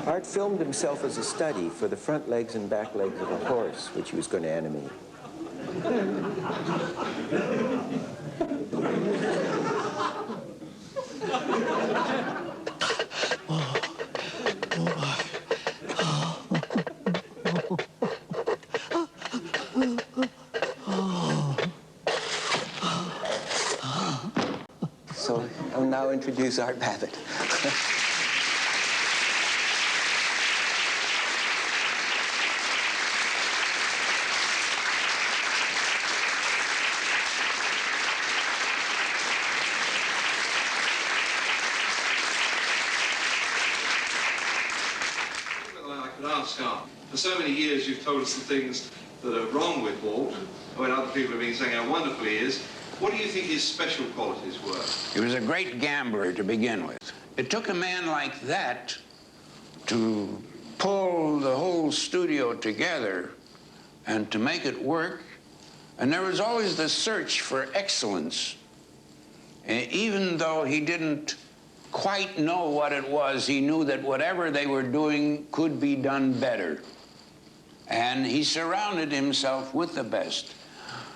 Art filmed himself as a study for the front legs and back legs of a horse, which he was going to animate. So I'll now introduce Art Babbitt. For so many years you've told us the things that are wrong with Walt, when other people have been saying how wonderful he is. What do you think his special qualities were? He was a great gambler to begin with. It took a man like that to pull the whole studio together and to make it work. And there was always the search for excellence. And even though he didn't quite know what it was, he knew that whatever they were doing could be done better. And he surrounded himself with the best.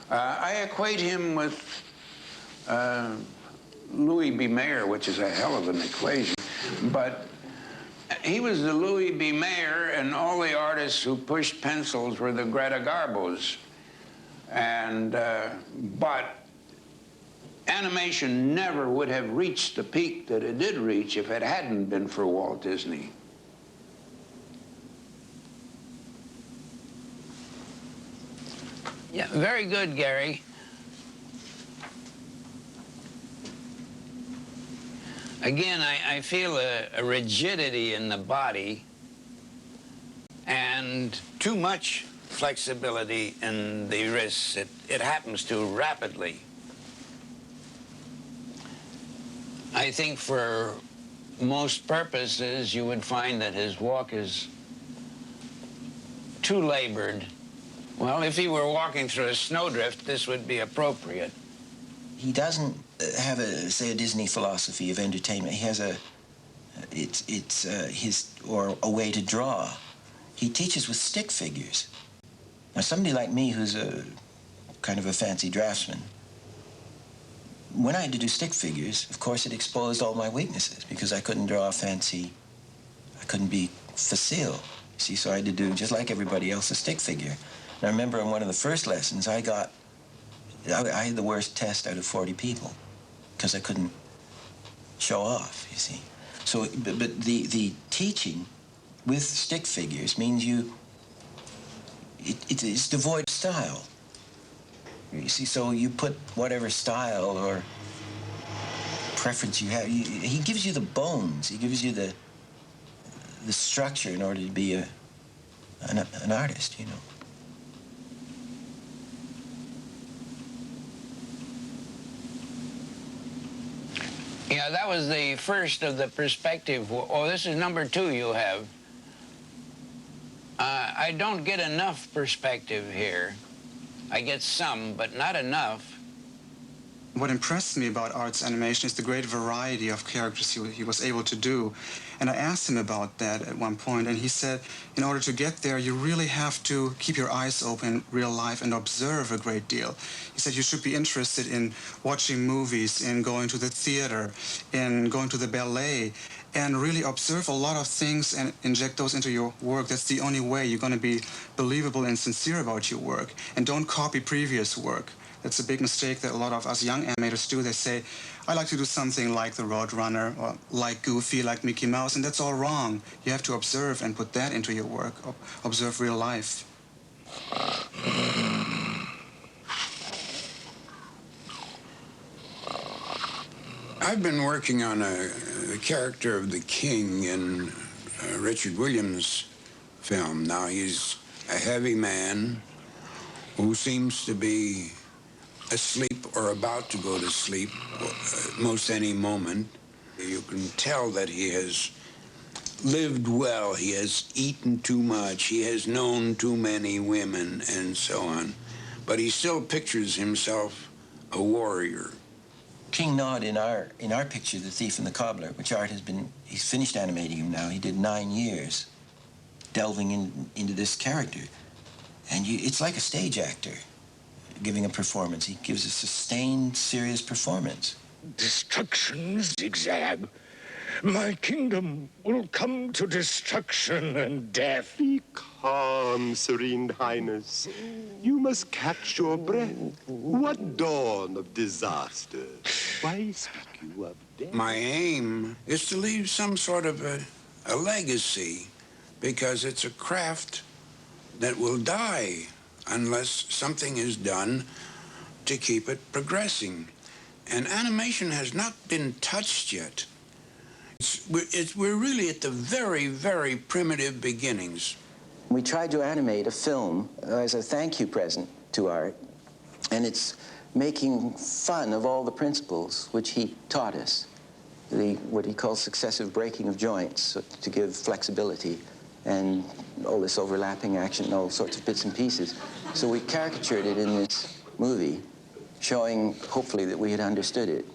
I equate him with Louis B. Mayer, which is a hell of an equation. But he was the Louis B. Mayer, and all the artists who pushed pencils were the Greta Garbos. And, but animation never would have reached the peak that it did reach if it hadn't been for Walt Disney. Yeah, very good, Gary. Again, I feel a rigidity in the body and too much flexibility in the wrists. It happens too rapidly. I think for most purposes, you would find that his walk is too labored. Well, if he were walking through a snowdrift, this would be appropriate. He doesn't have say, a Disney philosophy of entertainment. He has a way to draw. He teaches with stick figures. Now, somebody like me who's a kind of a fancy draftsman, when I had to do stick figures, of course, it exposed all my weaknesses because I couldn't draw fancy. I couldn't be facile. You see, so I had to do, just like everybody else, a stick figure. And I remember in one of the first lessons, I had the worst test out of 40 people because I couldn't show off, you see. So, but the teaching with stick figures means it's devoid of style. You see, so you put whatever style or preference you have. He gives you the bones. He gives you the structure in order to be an artist, you know. Yeah, that was the first of the perspective. Oh, this is number 2 you have. I don't get enough perspective here. I get some, but not enough. What impressed me about Art's animation is the great variety of characters he was able to do. And I asked him about that at one point, and he said, in order to get there, you really have to keep your eyes open in real life and observe a great deal. He said you should be interested in watching movies, in going to the theater, in going to the ballet, and really observe a lot of things and inject those into your work. That's the only way you're going to be believable and sincere about your work. And don't copy previous work. That's a big mistake that a lot of us young animators do. They say, I like to do something like the Roadrunner, or like Goofy, like Mickey Mouse, and that's all wrong. You have to observe and put that into your work. Observe real life. I've been working on the character of the king in Richard Williams' film. Now, he's a heavy man who seems to be asleep or about to go to sleep most any moment. You can tell that he has lived well, he has eaten too much, he has known too many women, and so on. But he still pictures himself a warrior. King Nod in our picture, The Thief and the Cobbler, which Art he's finished animating him now. He did 9 years delving into this character. And it's like a stage actor giving a performance. He gives a sustained, serious performance. Destruction, zigzag. My kingdom will come to destruction and death. Be calm, Serene Highness. You must catch your breath. What dawn of disaster? Why speak you of death? My aim is to leave some sort of a legacy, because it's a craft that will die unless something is done to keep it progressing. And animation has not been touched yet. We're really at the very, very primitive beginnings. We tried to animate a film as a thank you present to Art, and it's making fun of all the principles which he taught us, what he calls successive breaking of joints to give flexibility, and all this overlapping action and all sorts of bits and pieces. So we caricatured it in this movie, showing hopefully that we had understood it.